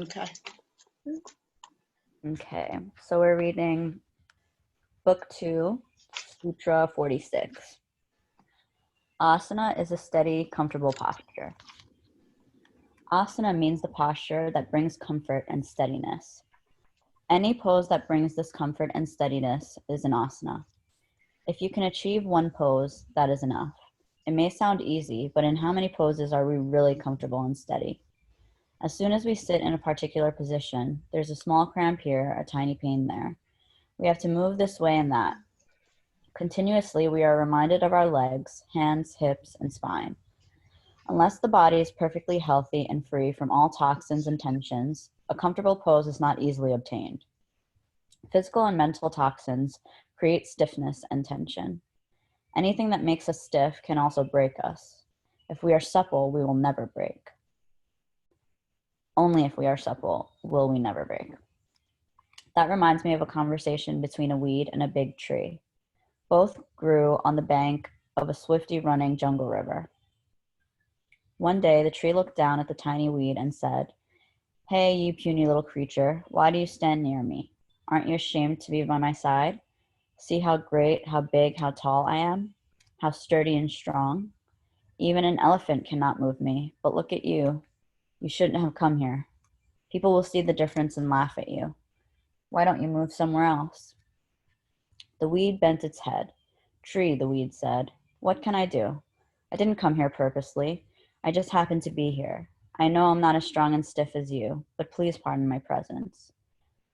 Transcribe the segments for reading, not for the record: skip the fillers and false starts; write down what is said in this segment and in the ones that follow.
Okay. Okay, so we're reading Book 2, Sutra 46. Asana is a steady, comfortable posture. Asana means the posture that brings comfort and steadiness. Any pose that brings this comfort and steadiness is an asana. If you can achieve one pose, that is enough. It may sound easy, but in how many poses are we really comfortable and steady? As soon as we sit in a particular position, there's a small cramp here, a tiny pain there. We have to move this way and that. Continuously, we are reminded of our legs, hands, hips, and spine. Unless the body is perfectly healthy and free from all toxins and tensions, a comfortable pose is not easily obtained. Physical and mental toxins create stiffness and tension. Anything that makes us stiff can also break us. If we are supple, we will never break. Only if we are supple will we never break. That reminds me of a conversation between a weed and a big tree. Both grew on the bank of a swiftly running jungle river. One day, the tree looked down at the tiny weed and said, "Hey, you puny little creature, why do you stand near me? Aren't you ashamed to be by my side? See how great, how big, how tall I am? How sturdy and strong? Even an elephant cannot move me, but look at you. You shouldn't have come here. People will see the difference and laugh at you. Why don't you move somewhere else?" The weed bent its head. "Tree," the weed said, "what can I do? I didn't come here purposely. I just happened to be here. I know I'm not as strong and stiff as you, but please pardon my presence."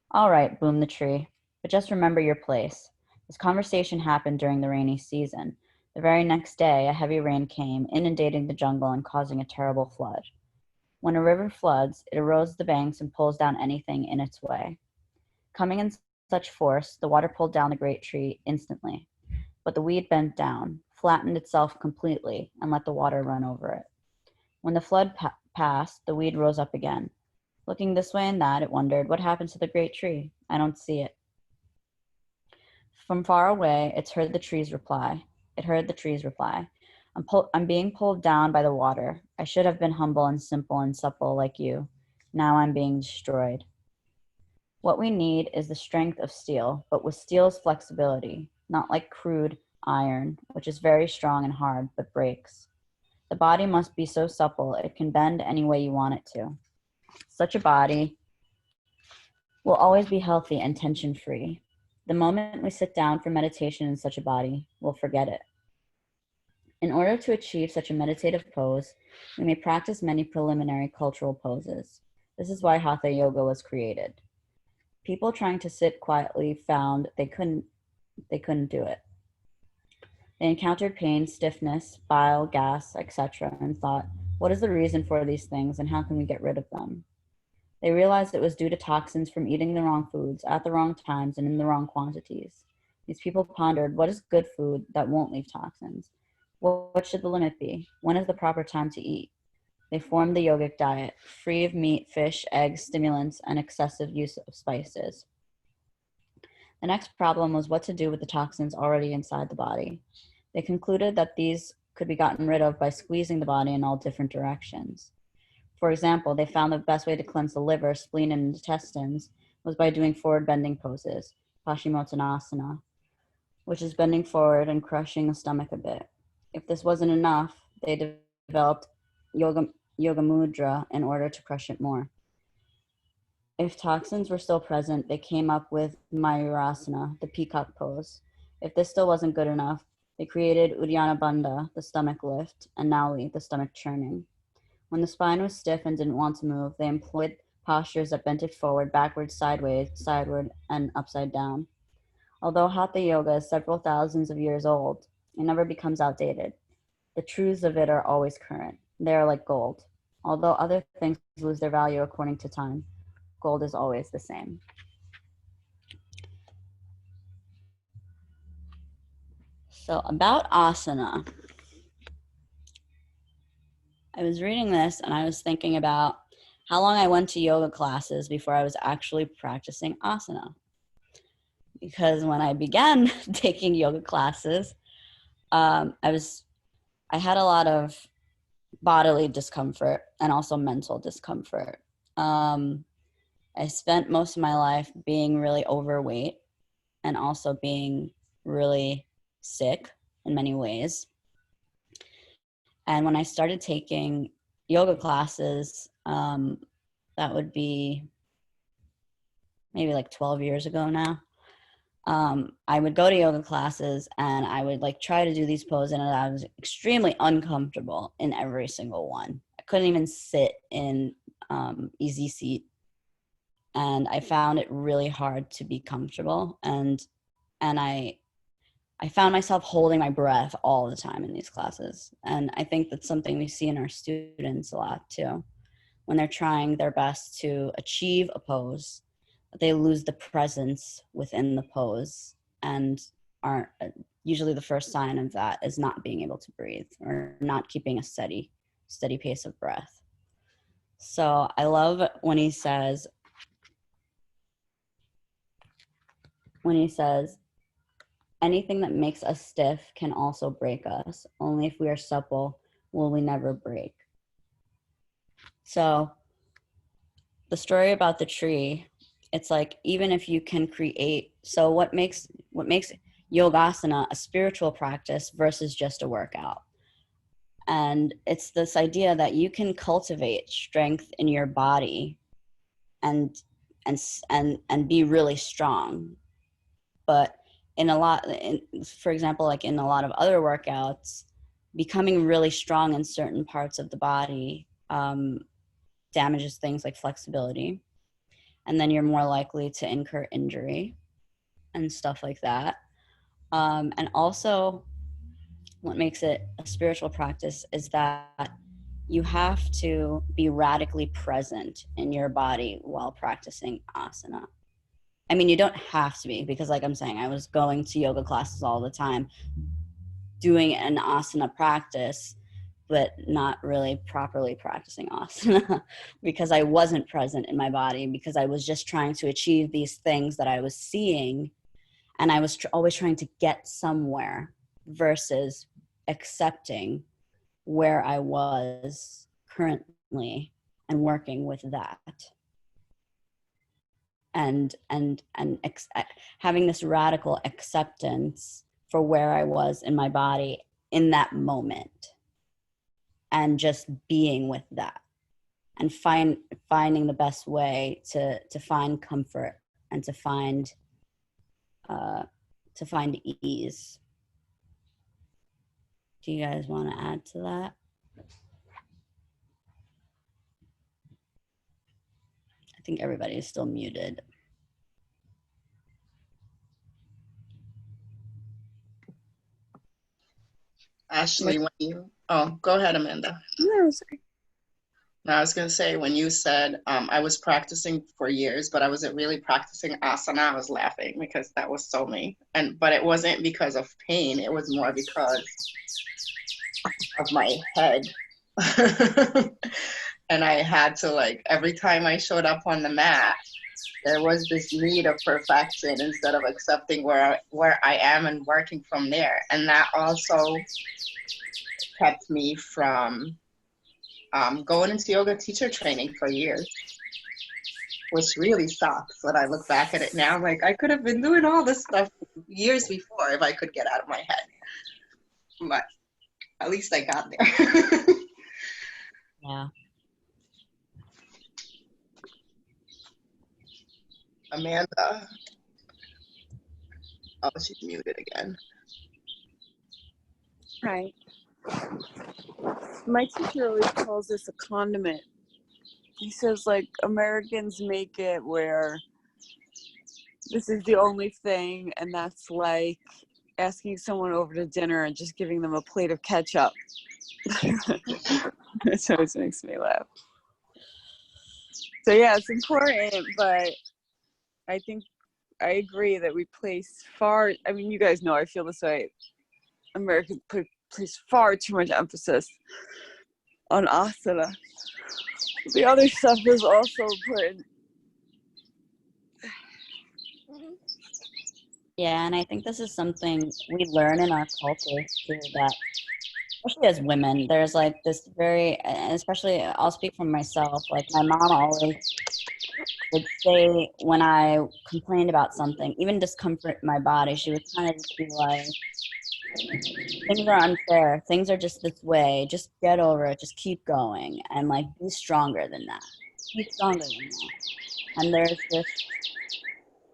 "All right," boomed the tree, "but just remember your place. This conversation happened during the rainy season. The very next day, a heavy rain came, inundating the jungle and causing a terrible flood. When a river floods, it erodes the banks and pulls down anything in its way. Coming in such force, the water pulled down the great tree instantly. But the weed bent down, flattened itself completely, and let the water run over it. When the flood passed, the weed rose up again. Looking this way and that, it wondered, what happened to the great tree? I don't see it. From far away, it heard the trees reply. I'm being pulled down by the water. I should have been humble and simple and supple like you. Now I'm being destroyed. What we need is the strength of steel, but with steel's flexibility, not like crude iron, which is very strong and hard, but breaks. The body must be so supple it can bend any way you want it to. Such a body will always be healthy and tension-free. The moment we sit down for meditation in such a body, we'll forget it. In order to achieve such a meditative pose, we may practice many preliminary cultural poses. This is why Hatha Yoga was created. People trying to sit quietly found they couldn't do it. They encountered pain, stiffness, bile, gas, etc., and thought, what is the reason for these things and how can we get rid of them? They realized it was due to toxins from eating the wrong foods at the wrong times and in the wrong quantities. These people pondered, what is good food that won't leave toxins? What should the limit be? When is the proper time to eat? They formed the yogic diet, free of meat, fish, eggs, stimulants, and excessive use of spices. The next problem was what to do with the toxins already inside the body. They concluded that these could be gotten rid of by squeezing the body in all different directions. For example, they found the best way to cleanse the liver, spleen, and intestines was by doing forward bending poses, Paschimottanasana, which is bending forward and crushing the stomach a bit. If this wasn't enough, they developed yoga mudra in order to crush it more. If toxins were still present, they came up with Mayurasana, the peacock pose. If this still wasn't good enough, they created Uddiyana Bandha, the stomach lift, and Nauli, the stomach churning. When the spine was stiff and didn't want to move, they employed postures that bent it forward, backwards, sideways, sideward, and upside down. Although Hatha Yoga is several thousands of years old, it never becomes outdated. The truths of it are always current. They are like gold. Although other things lose their value according to time, gold is always the same. So about asana, I was reading this and I was thinking about how long I went to yoga classes before I was actually practicing asana. Because when I began taking yoga classes, I had a lot of bodily discomfort and also mental discomfort. I spent most of my life being really overweight and also being really sick in many ways. And when I started taking yoga classes, that would be maybe like 12 years ago now. I would go to yoga classes and I would like try to do these poses, and I was extremely uncomfortable in every single one. I couldn't even sit in easy seat, and I found it really hard to be comfortable. And I found myself holding my breath all the time in these classes. And I think that's something we see in our students a lot too. When they're trying their best to achieve a pose, they lose the presence within the pose, and aren't usually the first sign of that is not being able to breathe or not keeping a steady pace of breath. So I love when he says, anything that makes us stiff can also break us. Only if we are supple will we never break. So the story about the tree, it's like, even if you can create, so what makes yogasana a spiritual practice versus just a workout? And it's this idea that you can cultivate strength in your body and be really strong. But for example, like in a lot of other workouts, becoming really strong in certain parts of the body damages things like flexibility, and then you're more likely to incur injury and stuff like that. And also, what makes it a spiritual practice is that you have to be radically present in your body while practicing asana. I mean, you don't have to be, because like I'm saying, I was going to yoga classes all the time, doing an asana practice, but not really properly practicing asana because I wasn't present in my body, because I was just trying to achieve these things that I was seeing, and I was always trying to get somewhere versus accepting where I was currently and working with that. And having this radical acceptance for where I was in my body in that moment, and just being with that, and finding the best way to find comfort and to find ease. Do you guys want to add to that? I think everybody is still muted. Ashley, go ahead, Amanda. No, sorry. No, I was going to say, when you said I was practicing for years, but I wasn't really practicing asana, I was laughing because that was so me. But it wasn't because of pain. It was more because of my head. And I had to, like, every time I showed up on the mat, there was this need of perfection instead of accepting where I am and working from there. And that also kept me from going into yoga teacher training for years, which really sucks when I look back at it now. I'm like, I could have been doing all this stuff years before if I could get out of my head. But at least I got there. Yeah. Amanda. Oh, she's muted again. Hi. My teacher always calls this a condiment. He says, like, Americans make it where this is the only thing, and that's like asking someone over to dinner and just giving them a plate of ketchup. It always makes me laugh. So yeah, it's important, but I think I agree that we place far, I mean, you guys know I feel this way. Americans place far too much emphasis on asana. The other stuff is also important. Yeah, and I think this is something we learn in our culture too, that especially as women, there's like this very, and especially I'll speak from myself, like my mom always would say when I complained about something, even discomfort in my body, she would kind of just be like, things are unfair. Things are just this way. Just get over it. Just keep going. And like, be stronger than that. Be stronger than that. And there's this,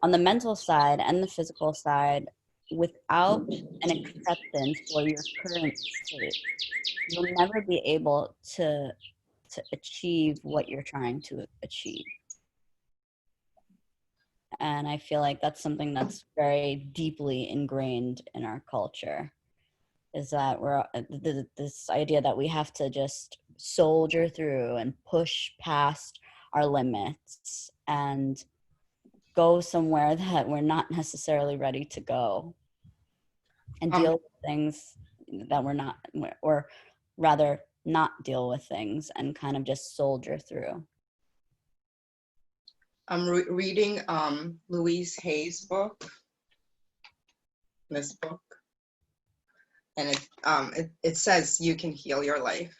on the mental side and the physical side, without an acceptance for your current state, you'll never be able to achieve what you're trying to achieve. And I feel like that's something that's very deeply ingrained in our culture, is that we're this idea that we have to just soldier through and push past our limits and go somewhere that we're not necessarily ready to go, and deal with things that we're not, or rather not deal with things and kind of just soldier through. I'm reading Louise Hay's book, this book, and it says you can heal your life,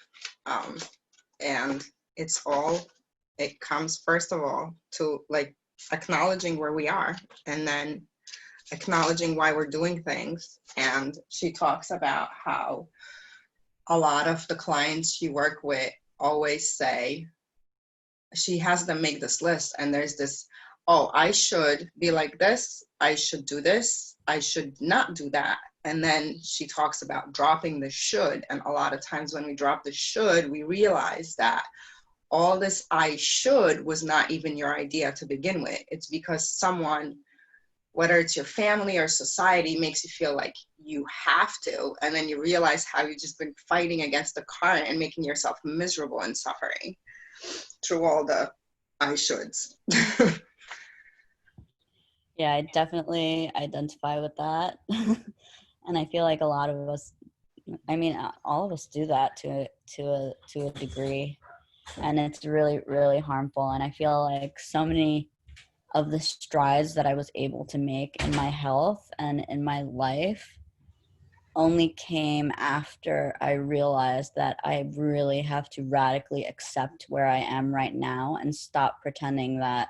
and it comes first of all to like acknowledging where we are, and then acknowledging why we're doing things. And she talks about how a lot of the clients she work with always say, she has them make this list, and there's this, oh, I should be like this, I should do this, I should not do that. And then she talks about dropping the should, and a lot of times when we drop the should, we realize that all this I should was not even your idea to begin with. It's because someone, whether it's your family or society, makes you feel like you have to, and then you realize how you've just been fighting against the current and making yourself miserable and suffering through all the I shoulds. Yeah, I definitely identify with that. And I feel like a lot of us, I mean, all of us do that to a degree, and it's really, really harmful. And I feel like so many of the strides that I was able to make in my health and in my life only came after I realized that I really have to radically accept where I am right now and stop pretending that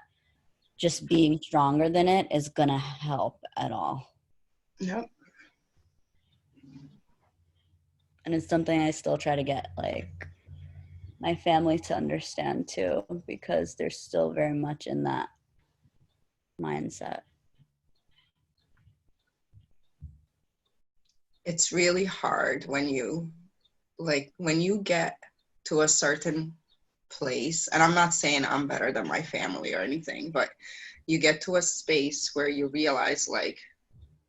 just being stronger than it is gonna help at all. Yep. And it's something I still try to get like my family to understand too, because they're still very much in that mindset. It's really hard when you get to a certain place, and I'm not saying I'm better than my family or anything, but you get to a space where you realize like,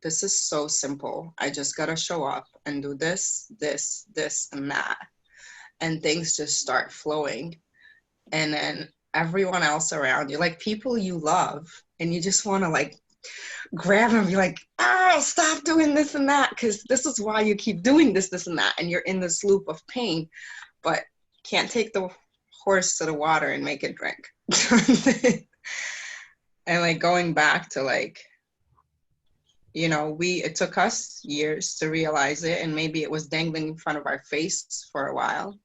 this is so simple. I just gotta show up and do this, this, this, and that. And things just start flowing. And then everyone else around you, like people you love, and you just wanna like grab them and be like, stop doing this and that, because this is why you keep doing this, this, and that. And you're in this loop of pain, but can't take the horse to the water and make it drink. And like going back to like, you know, it took us years to realize it, and maybe it was dangling in front of our face for a while.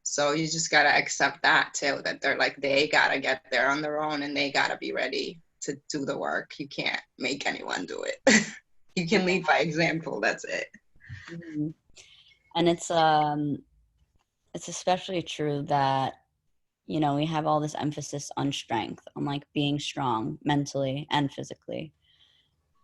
So you just gotta accept that too, that they're like, they gotta get there on their own and they gotta be ready to do the work. You can't make anyone do it. You can lead by example, that's it. Mm-hmm. And it's especially true that, you know, we have all this emphasis on strength, on like being strong mentally and physically.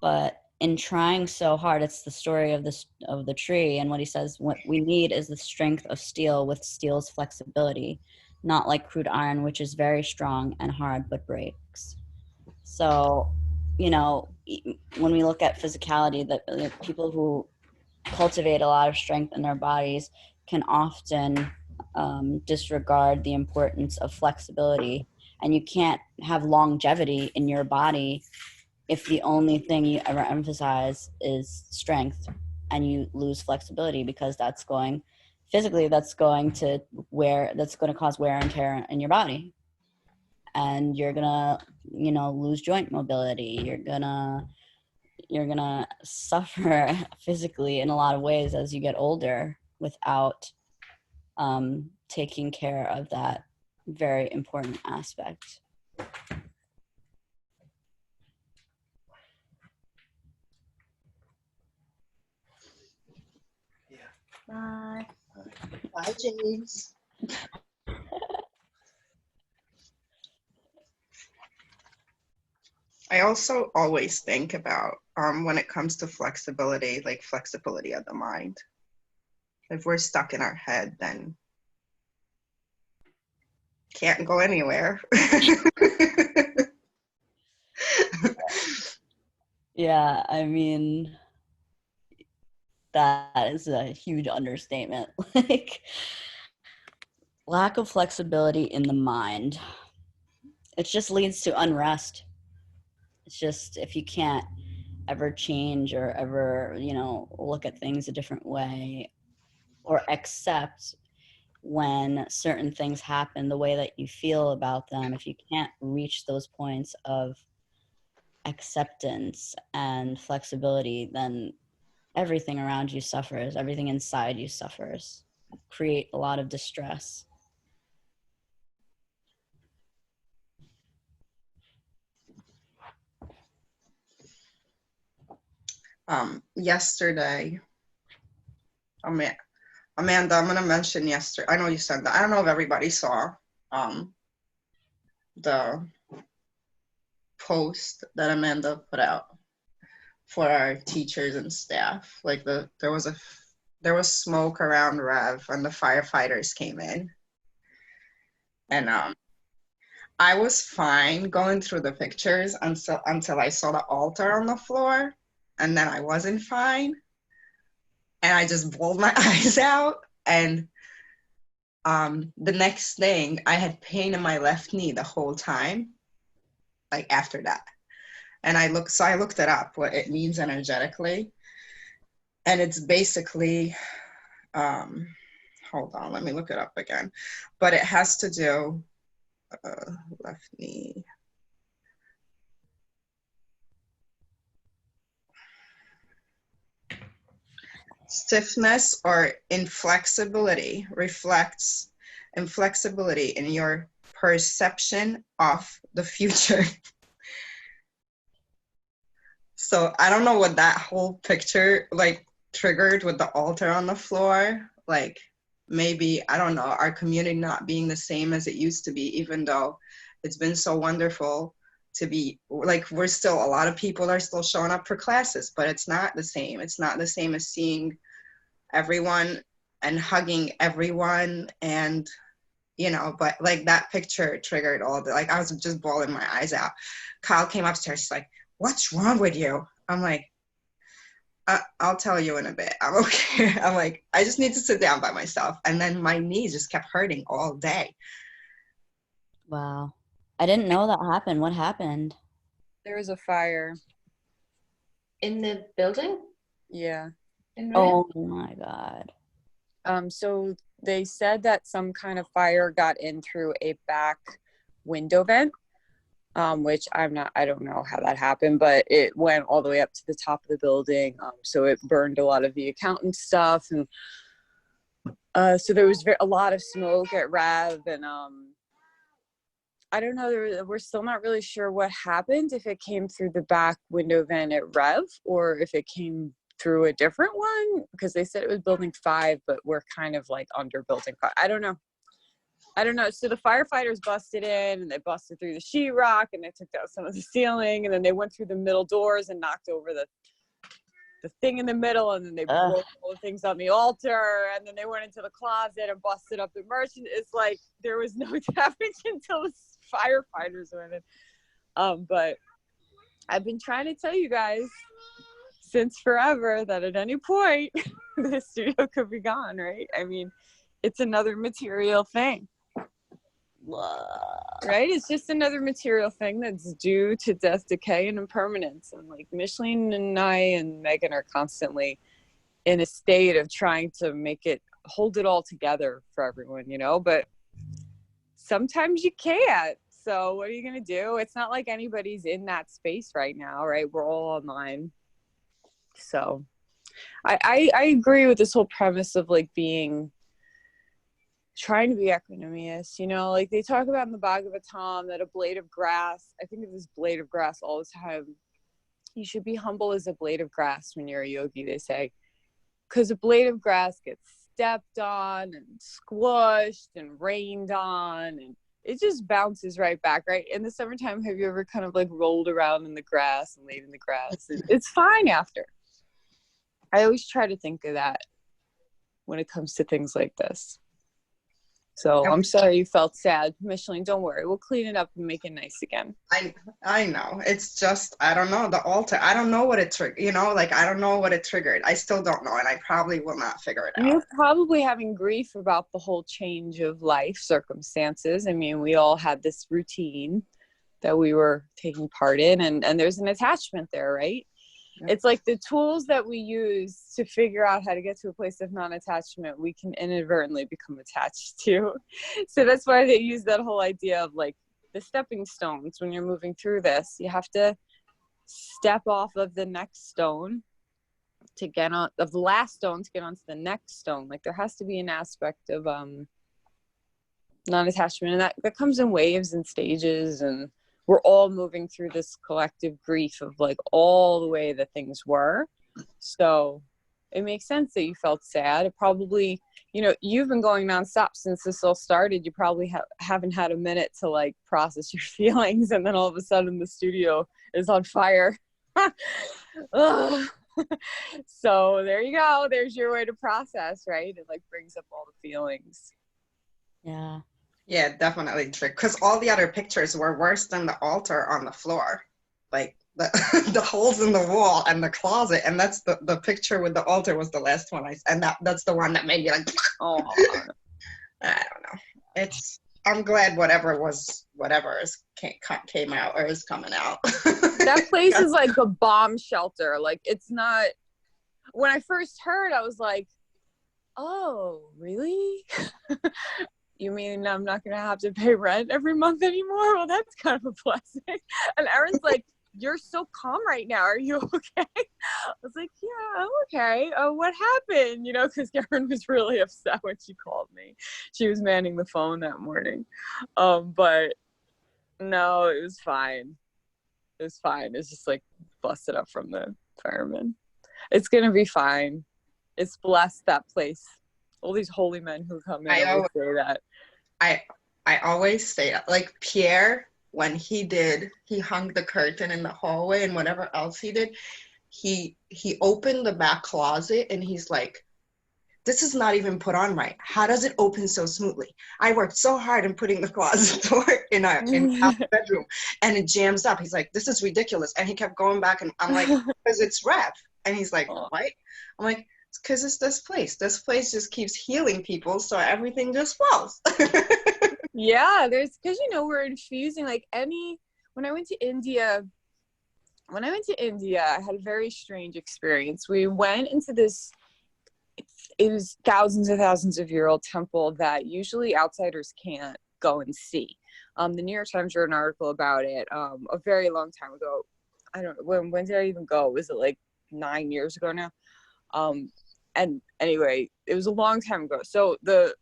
But in trying so hard, it's the story of the tree, and what he says, what we need is the strength of steel with steel's flexibility, not like crude iron, which is very strong and hard but breaks. So, you know, when we look at physicality, that people who cultivate a lot of strength in their bodies can often disregard the importance of flexibility. And you can't have longevity in your body if the only thing you ever emphasize is strength, and you lose flexibility, because that's going to cause wear and tear in your body, and you're gonna, you know, lose joint mobility. You're gonna suffer physically in a lot of ways as you get older without taking care of that very important aspect. Bye. Bye, James. I also always think about when it comes to flexibility, like flexibility of the mind. If we're stuck in our head, then can't go anywhere. Yeah, I mean, that is a huge understatement. Like, lack of flexibility in the mind, it just leads to unrest. It's just, if you can't ever change or ever, look at things a different way or accept when certain things happen the way that you feel about them, if you can't reach those points of acceptance and flexibility, then everything around you suffers, everything inside you suffers, create a lot of distress. Yesterday, Amanda, I'm gonna mention yesterday. I know you said that. I don't know if everybody saw the post that Amanda put out for our teachers and staff. Like there was smoke around Rev and the firefighters came in. And I was fine going through the pictures until I saw the altar on the floor, and then I wasn't fine. And I just bawled my eyes out. And the next thing, I had pain in my left knee the whole time, like after that. And I looked it up, what it means energetically. And it's basically, hold on, let me look it up again. But it has to do, left knee. Stiffness or inflexibility reflects inflexibility in your perception of the future. So I don't know what that whole picture like triggered with the altar on the floor. Like maybe, I don't know, our community not being the same as it used to be, even though it's been so wonderful to be, like, we're still, a lot of people are still showing up for classes, but it's not the same. It's not the same as seeing everyone and hugging everyone. And but like that picture triggered all the, like, I was just bawling my eyes out. Kyle came upstairs, she's like, what's wrong with you? I'm like, I'll tell you in a bit. I'm okay. I'm like, I just need to sit down by myself. And then my knees just kept hurting all day. Wow. I didn't know that happened. What happened? There was a fire. In the building? Yeah. Oh my God. So they said that some kind of fire got in through a back window vent, which I don't know how that happened, but it went all the way up to the top of the building. So it burned a lot of the accountant stuff. And so there was a lot of smoke at Rev. And I don't know, we're still not really sure what happened, if it came through the back window vent at Rev or if it came through a different one, because they said it was building 5, but we're kind of like under building 5. I don't know. So the firefighters busted in and they busted through the sheetrock and they took out some of the ceiling, and then they went through the middle doors and knocked over the thing in the middle, and then they broke all the things on the altar, and then they went into the closet and busted up the merchant. It's like there was no damage until the firefighters went in. But I've been trying to tell you guys since forever that at any point the studio could be gone, right? I mean, it's another material thing, right? It's just another material thing that's due to death, decay, and impermanence. And like Micheline and I and Megan are constantly in a state of trying to hold it all together for everyone, but sometimes you can't. So what are you going to do? It's not like anybody's in that space right now, right? We're all online. So I agree with this whole premise of like trying to be equanimous, like they talk about in the Bhagavatam that a blade of grass, I think of this blade of grass all the time. You should be humble as a blade of grass when you're a yogi, they say, because a blade of grass gets stepped on and squished and rained on, and it just bounces right back, right? In the summertime, have you ever kind of like rolled around in the grass and laid in the grass? It's fine after. I always try to think of that when it comes to things like this. So I'm sorry you felt sad, Micheline. Don't worry, we'll clean it up and make it nice again. I know. It's just, I don't know, the altar. I don't know what it triggered. You know, like, I don't know what it triggered. I still don't know, and I probably will not figure it out. You're probably having grief about the whole change of life circumstances. I mean, we all had this routine that we were taking part in, and there's an attachment there, right? It's like the tools that we use to figure out how to get to a place of non-attachment, we can inadvertently become attached to. So that's why they use that whole idea of like the stepping stones. When you're moving through this, you have to step off of the next stone to get on, of the last stone to get onto the next stone. Like there has to be an aspect of non-attachment, and that comes in waves and stages, and we're all moving through this collective grief of like all the way that things were. So it makes sense that you felt sad. It probably, you know, you've been going nonstop since this all started. You probably haven't had a minute to like process your feelings, and then all of a sudden the studio is on fire. So there you go. There's your way to process, right? It like brings up all the feelings. Yeah. Yeah, definitely trick. Because all the other pictures were worse than the altar on the floor. Like the holes in the wall and the closet. And that's the picture with the altar was the last one and that's the one that made me like, Oh, I don't know. I'm glad whatever came out or is coming out. that place is like a bomb shelter. Like it's not, when I first heard, I was like, oh, really? You mean I'm not going to have to pay rent every month anymore? Well, that's kind of a blessing. And Erin's like, you're so calm right now. Are you okay? I was like, yeah, I'm okay. What happened? You know, because Erin was really upset when she called me. She was manning the phone that morning. But no, it was fine. It was fine. It's just like busted up from the firemen. It's going to be fine. It's blessed, that place. All these holy men who come in always say that. I always say that. Like Pierre, when he hung the curtain in the hallway and whatever else he did, he opened the back closet and he's like, this is not even put on right. How does it open so smoothly? I worked so hard in putting the closet door in our bedroom and it jams up. He's like, this is ridiculous. And he kept going back and I'm like, because it's rep. And he's like, what? I'm like, because it's this place. This place just keeps healing people, so everything just falls. Yeah, because you know we're infusing like when I went to India, I had a very strange experience. We went into this, it was thousands of year old temple that usually outsiders can't go and see. The New York Times wrote an article about it a very long time ago. I don't know, when did I even go? Was it like 9 years ago now? And anyway, it was a long time ago. So the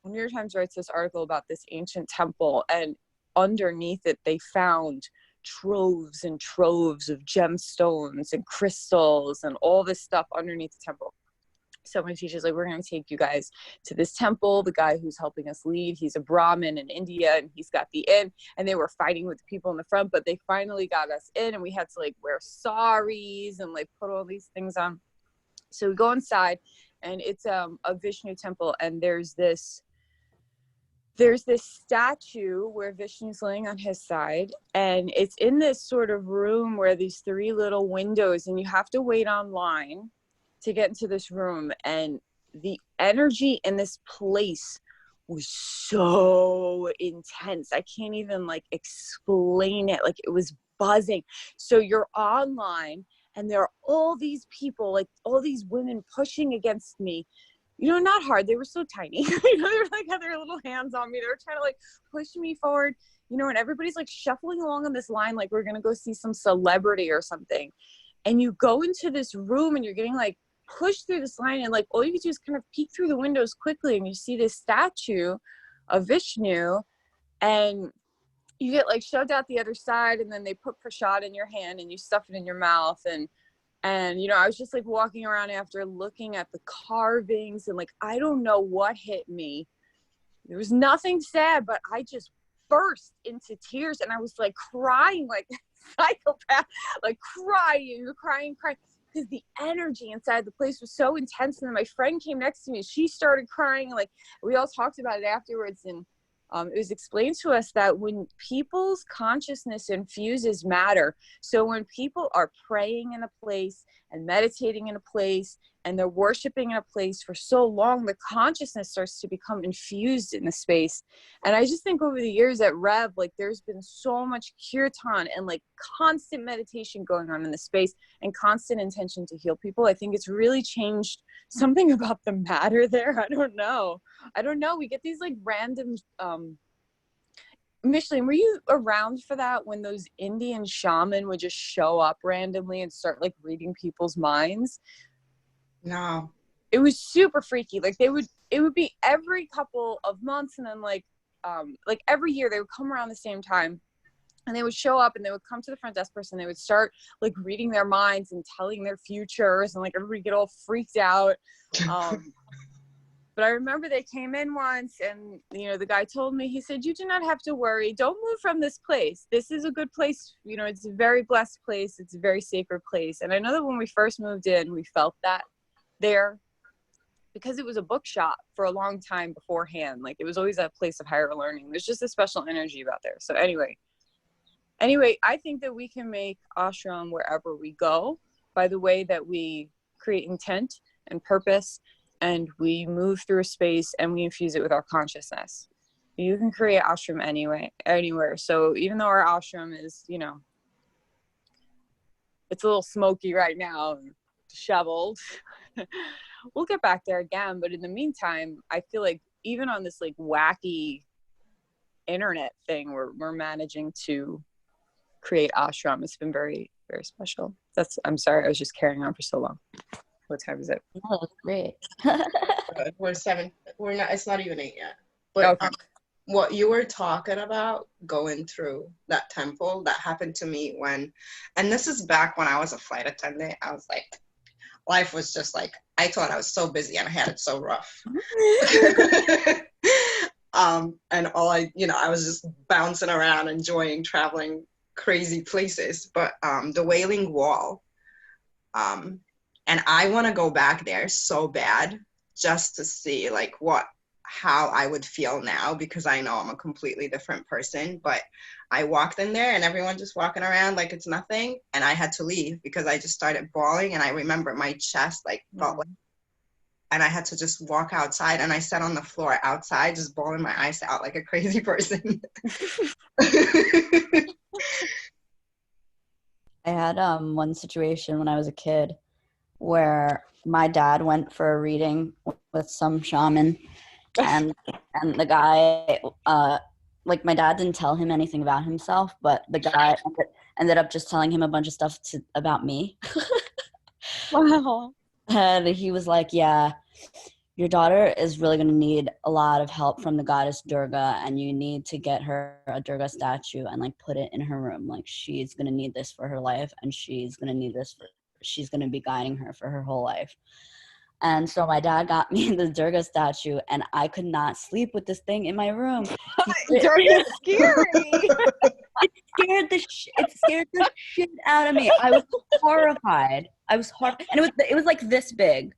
New York Times writes this article about this ancient temple, and underneath it, they found troves and troves of gemstones and crystals and all this stuff underneath the temple. So my teacher's like, we're going to take you guys to this temple. The guy who's helping us lead, he's a Brahmin in India, and he's got the in, and they were fighting with the people in the front, but they finally got us in, and we had to like wear saris and like put all these things on. So we go inside, and it's a Vishnu temple, and there's this statue where Vishnu's laying on his side, and it's in this sort of room where these 3 little windows, and you have to wait online to get into this room. And the energy in this place was so intense. I can't even like explain it. Like it was buzzing. So you're online, and there are all these people, like all these women pushing against me. You know, not hard. They were so tiny. You know, they were like had their little hands on me. They were trying to like push me forward, you know, and everybody's like shuffling along on this line like we're going to go see some celebrity or something. And you go into this room and you're getting like pushed through this line, and like all you can do is kind of peek through the windows quickly, and you see this statue of Vishnu, and you get like shoved out the other side, and then they put prasad in your hand and you stuff it in your mouth, and And, I was just like walking around after looking at the carvings and like, I don't know what hit me. There was nothing sad, but I just burst into tears and I was like crying like a psychopath, like crying. Because the energy inside the place was so intense. And then my friend came next to me and she started crying. Like we all talked about it afterwards. And it was explained to us that when people's consciousness infuses matter, so when people are praying in a place and meditating in a place and they're worshiping in a place for so long, the consciousness starts to become infused in the space. And I just think over the years at Rev, like there's been so much kirtan and like constant meditation going on in the space and constant intention to heal people. I think it's really changed something about the matter there. I don't know. We get these like random, Micheline, were you around for that when those Indian shaman would just show up randomly and start like reading people's minds? No. It was super freaky. Like it would be every couple of months and then like every year they would come around the same time and they would show up and they would come to the front desk person. They would start like reading their minds and telling their futures and like everybody get all freaked out. But I remember they came in once and, the guy told me, he said, you do not have to worry. Don't move from this place. This is a good place. It's a very blessed place. It's a very sacred place. And I know that when we first moved in, we felt that there because it was a bookshop for a long time beforehand. Like it was always a place of higher learning. There's just a special energy about there. So anyway, I think that we can make ashram wherever we go by the way that we create intent and purpose, and we move through a space and we infuse it with our consciousness. You can create ashram anywhere. So even though our ashram is, it's a little smoky right now, and disheveled, we'll get back there again. But in the meantime, I feel like even on this like wacky internet thing, we're managing to create ashram. It's been very, very special. I'm sorry, I was just carrying on for so long. What time is it? Oh, that's great. We're 7. We're not. It's not even 8 yet. But Okay. What you were talking about, going through that temple, that happened to me and this is back when I was a flight attendant. I was like, life was just like, I thought I was so busy and I had it so rough. And I was just bouncing around, enjoying traveling crazy places. But the Wailing Wall, and I want to go back there so bad just to see like how I would feel now, because I know I'm a completely different person. But I walked in there and everyone just walking around like it's nothing. And I had to leave because I just started bawling. And I remember my chest like felt like, and I had to just walk outside, and I sat on the floor outside just bawling my eyes out like a crazy person. I had one situation when I was a kid where my dad went for a reading with some shaman, and the guy, like my dad didn't tell him anything about himself, but the guy ended up just telling him a bunch of stuff about me. Wow. And he was like, yeah, your daughter is really going to need a lot of help from the goddess Durga, and you need to get her a Durga statue and like put it in her room. Like she's going to need this for her life, and she's going to need this she's going to be guiding her for her whole life. And so my dad got me the Durga statue, and I could not sleep with this thing in my room. Durga's scary. It scared the shit out of me. I was horrified. And it was like this big.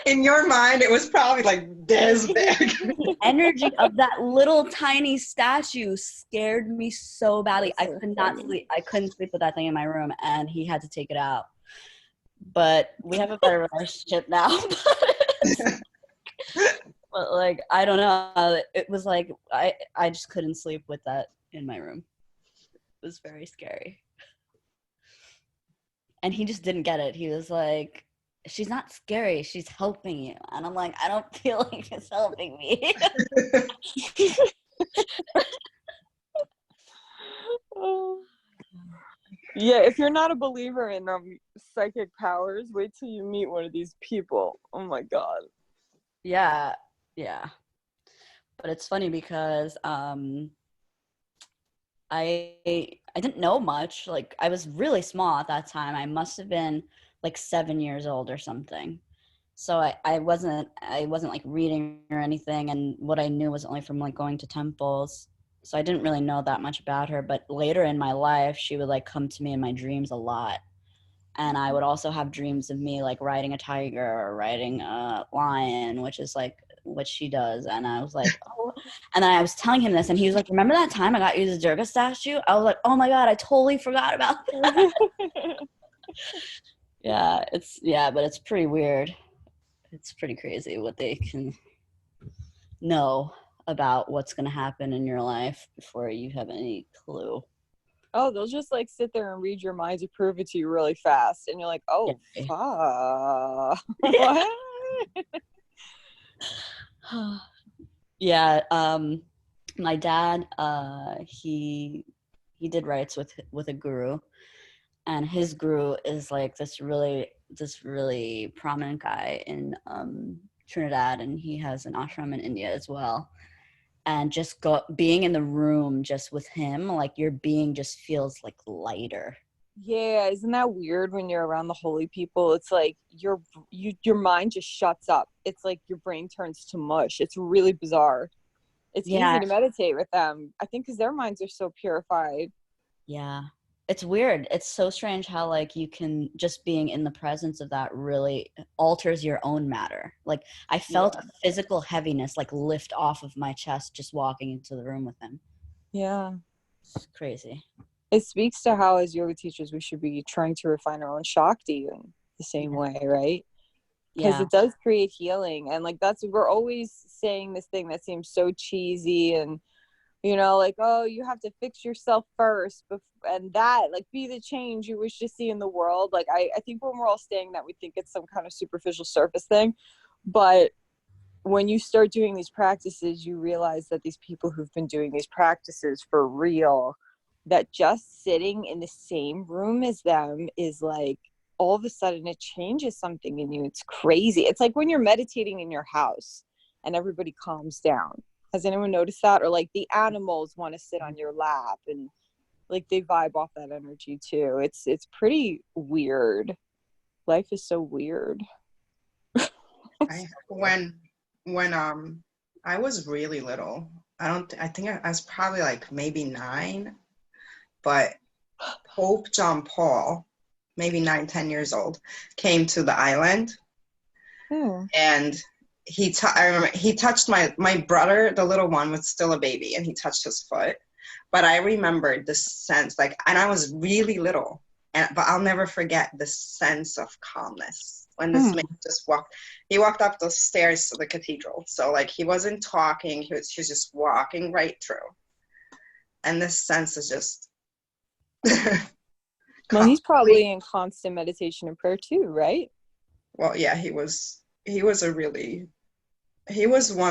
In your mind, it was probably like this big. The energy of that little tiny statue scared me so badly. I could not sleep. I couldn't sleep with that thing in my room, and he had to take it out. But we have a better relationship now. But like, I don't know. It was like I just couldn't sleep with that in my room. It was very scary. And he just didn't get it. He was like, she's not scary, she's helping you. And I'm like, I don't feel like it's helping me. Yeah, if you're not a believer in psychic powers, wait till you meet one of these people. Oh my God. Yeah. But it's funny because I didn't know much. Like, I was really small at that time. I must have been like 7 years old or something. So I wasn't like reading or anything, and what I knew was only from like going to temples. So I didn't really know that much about her, but later in my life she would like come to me in my dreams a lot. And I would also have dreams of me like riding a tiger or riding a lion, which is like what she does. And I was like, oh. And then I was telling him this, and he was like, remember that time I got you the Durga statue? I was like, oh my God, I totally forgot about that. But it's pretty weird. It's pretty crazy what they can know about what's going to happen in your life before you have any clue. Oh, they'll just like sit there and read your mind to prove it to you really fast. And you're like, oh, fuck. What? Yeah. My dad, he did rites with a guru, and his guru is like this really prominent guy in Trinidad, and he has an ashram in India as well. And just being in the room just with him, like your being just feels like lighter. Yeah, isn't that weird when you're around the holy people? It's like your mind just shuts up. It's like your brain turns to mush. It's really bizarre. It's easy to meditate with them. I think because their minds are so purified. Yeah. It's weird. It's so strange how like you can just being in the presence of that really alters your own matter. Like I felt a physical heaviness like lift off of my chest just walking into the room with him. Yeah. It's crazy. It speaks to how as yoga teachers we should be trying to refine our own Shakti in the same way, right? Because it does create healing. And like we're always saying this thing that seems so cheesy and like, oh, you have to fix yourself first and that like be the change you wish to see in the world. Like I think when we're all saying that, we think it's some kind of superficial surface thing, but when you start doing these practices, you realize that these people who've been doing these practices for real, that just sitting in the same room as them is like all of a sudden it changes something in you. It's crazy. It's like when you're meditating in your house and everybody calms down. Has anyone noticed that? Or like the animals want to sit on your lap and like they vibe off that energy too. It's pretty weird. Life is so weird. When I was really little, I think I was probably like maybe 9, but Pope John Paul, maybe 9, 10 years old, came to the island. And I remember he touched my brother, the little one was still a baby, and he touched his foot. But I remembered the sense, like, and I was really little, but I'll never forget the sense of calmness when this man just walked up the stairs to the cathedral. So like he wasn't talking, he was just walking right through. And this sense is just well, he's probably in constant meditation and prayer too, right? Well, yeah, he was one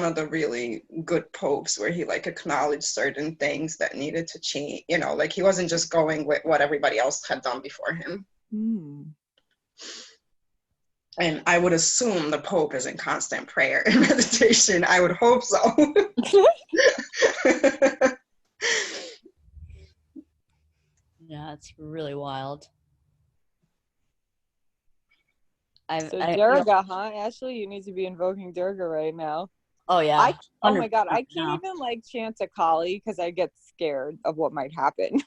of the really good popes where he like acknowledged certain things that needed to change, like he wasn't just going with what everybody else had done before him. And I would assume the Pope is in constant prayer and meditation. I would hope so. Yeah, it's really wild. Durga, huh? Ashley, you need to be invoking Durga right now. Oh yeah. Oh my God, I can't even like chant a Kali because I get scared of what might happen.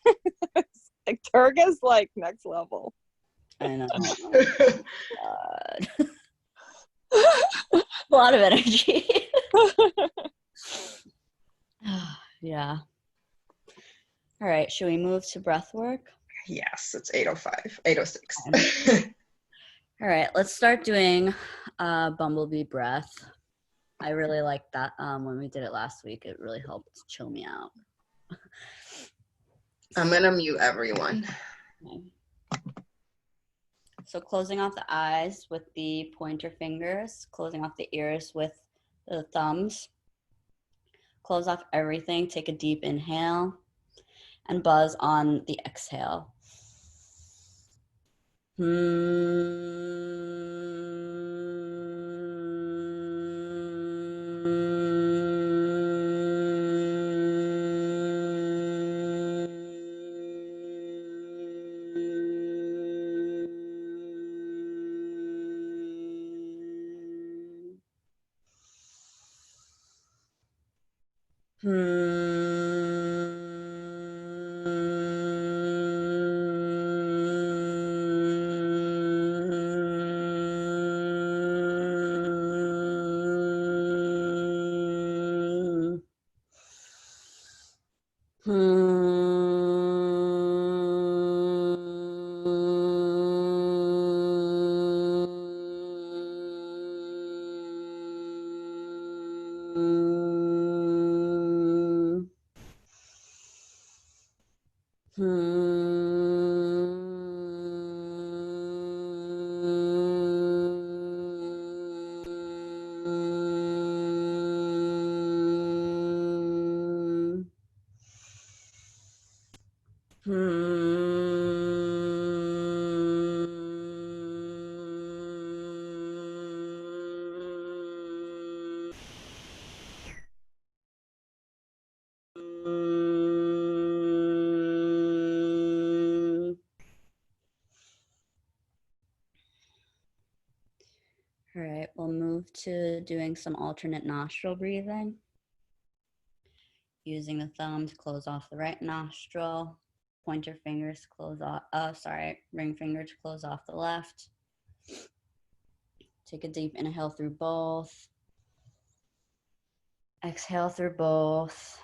Like Durga's like next level. I know. God. A lot of energy. Yeah. All right. Should we move to breath work? Yes, it's 8:05, 8:06. All right. Let's start doing bumblebee breath. I really liked that when we did it last week. It really helped chill me out. I'm going to mute everyone. Okay. So closing off the eyes with the pointer fingers, closing off the ears with the thumbs. Close off everything. Take a deep inhale and buzz on the exhale. All right, we'll move to doing some alternate nostril breathing. Using the thumb to close off the right nostril, pointer fingers to close off, ring finger to close off the left. Take a deep inhale through both. Exhale through both.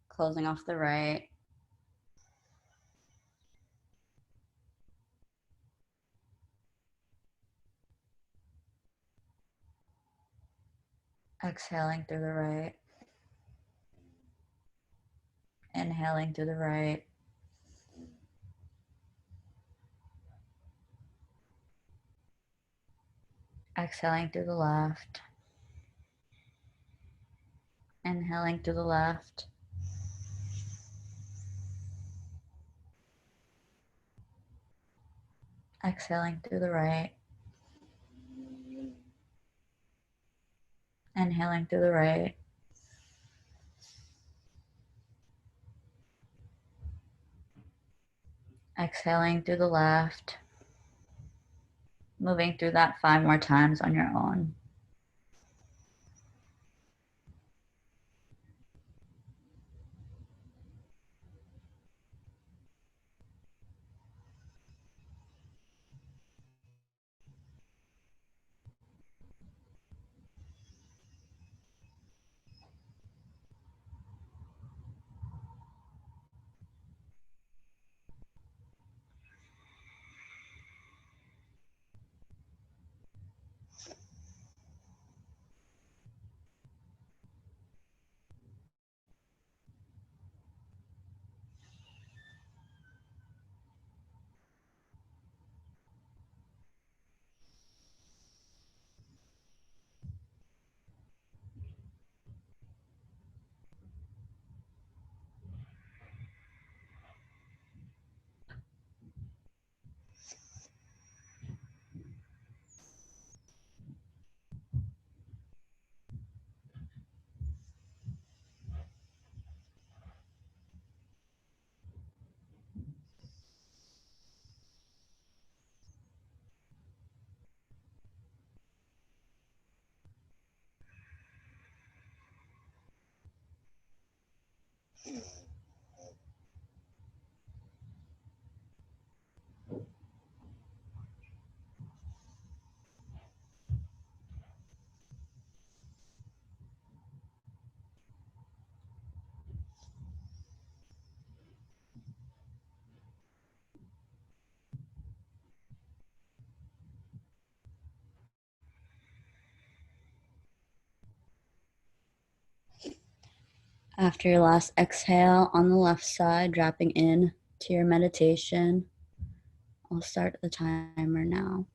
Closing off the right. Exhaling through the right. Inhaling through the right. Exhaling through the left. Inhaling through the left. Exhaling through the right. Inhaling through the right. Exhaling through the left. Moving through that 5 more times on your own. After your last exhale on the left side, dropping in to your meditation, I'll start the timer now.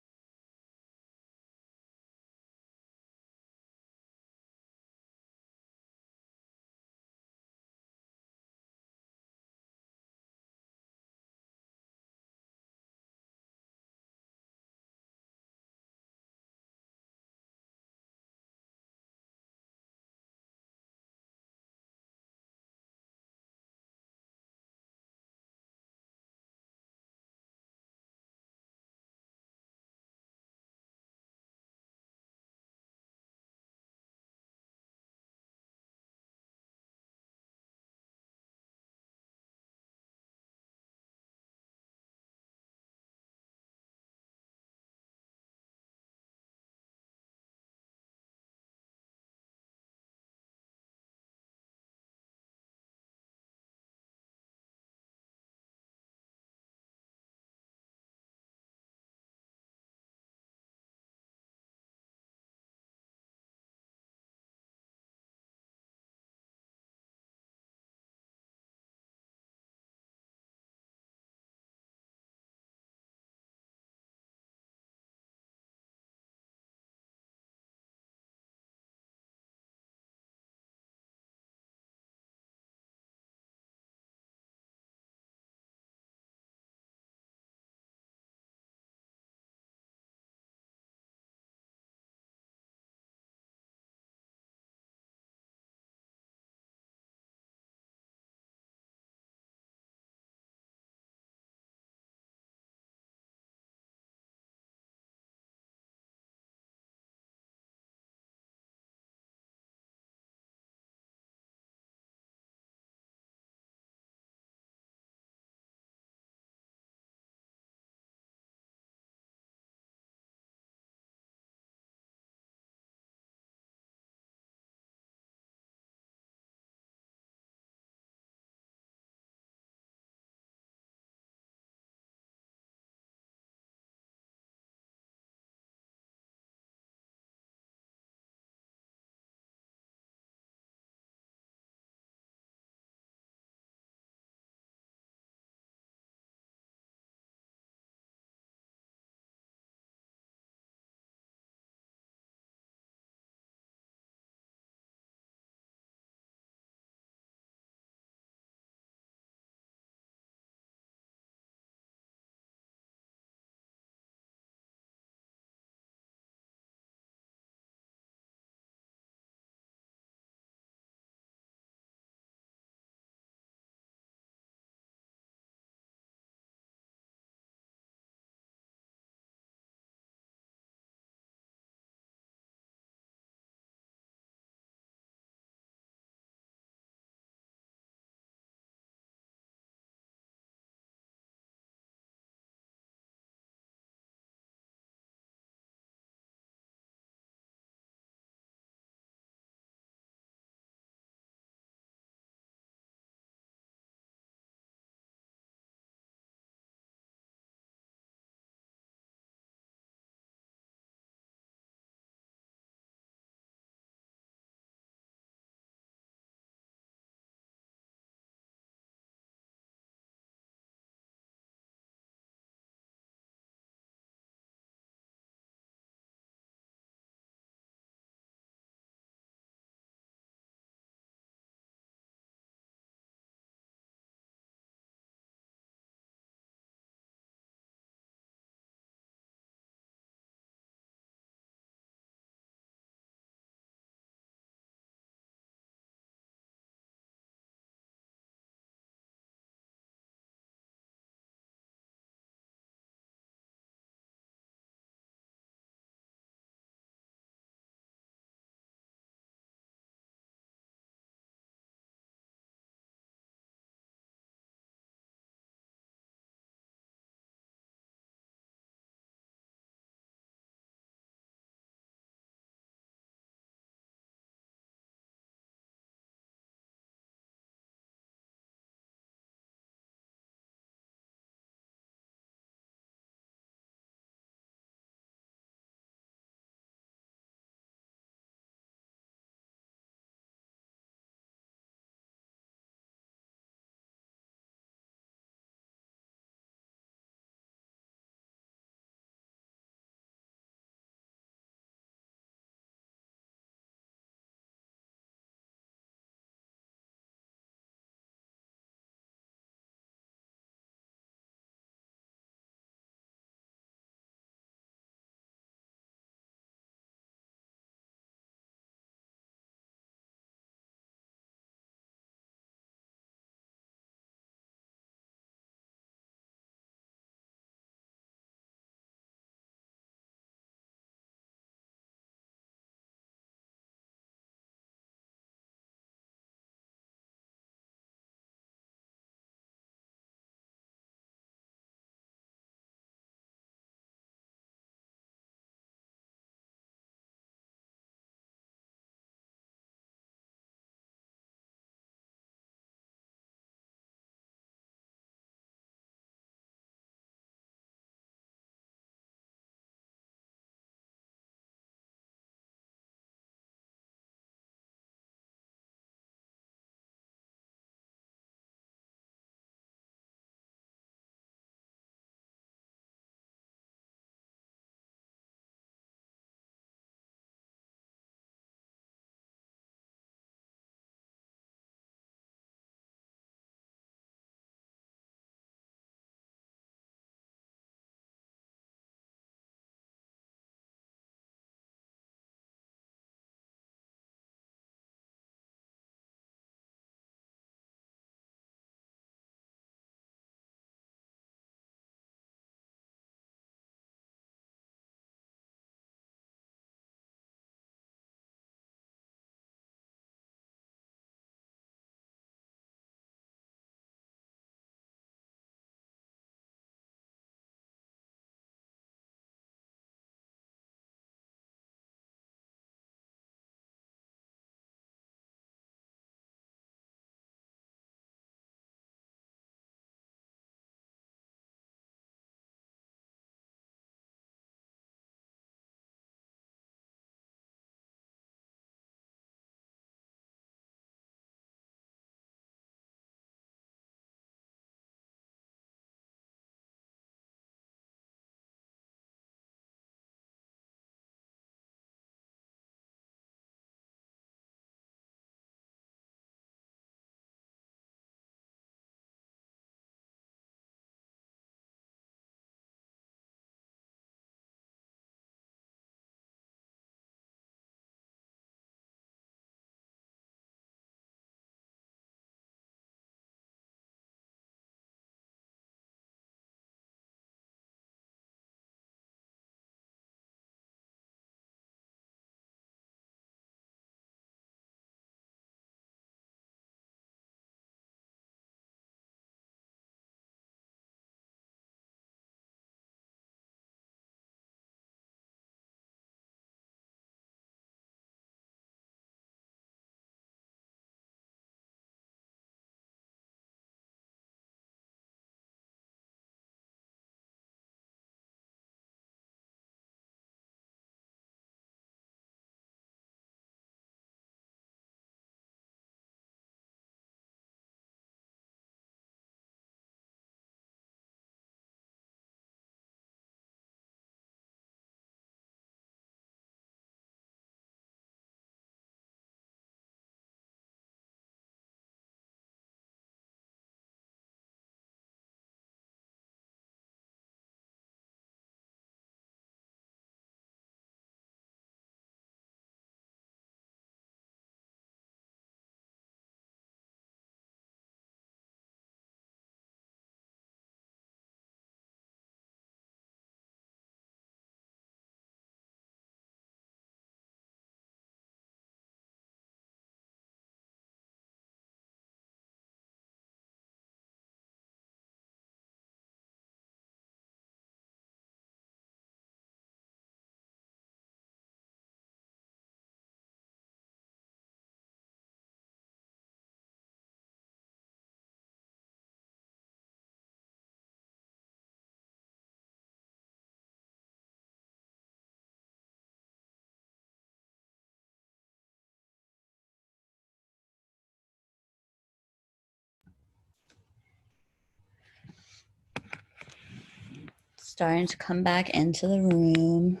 Starting to come back into the room.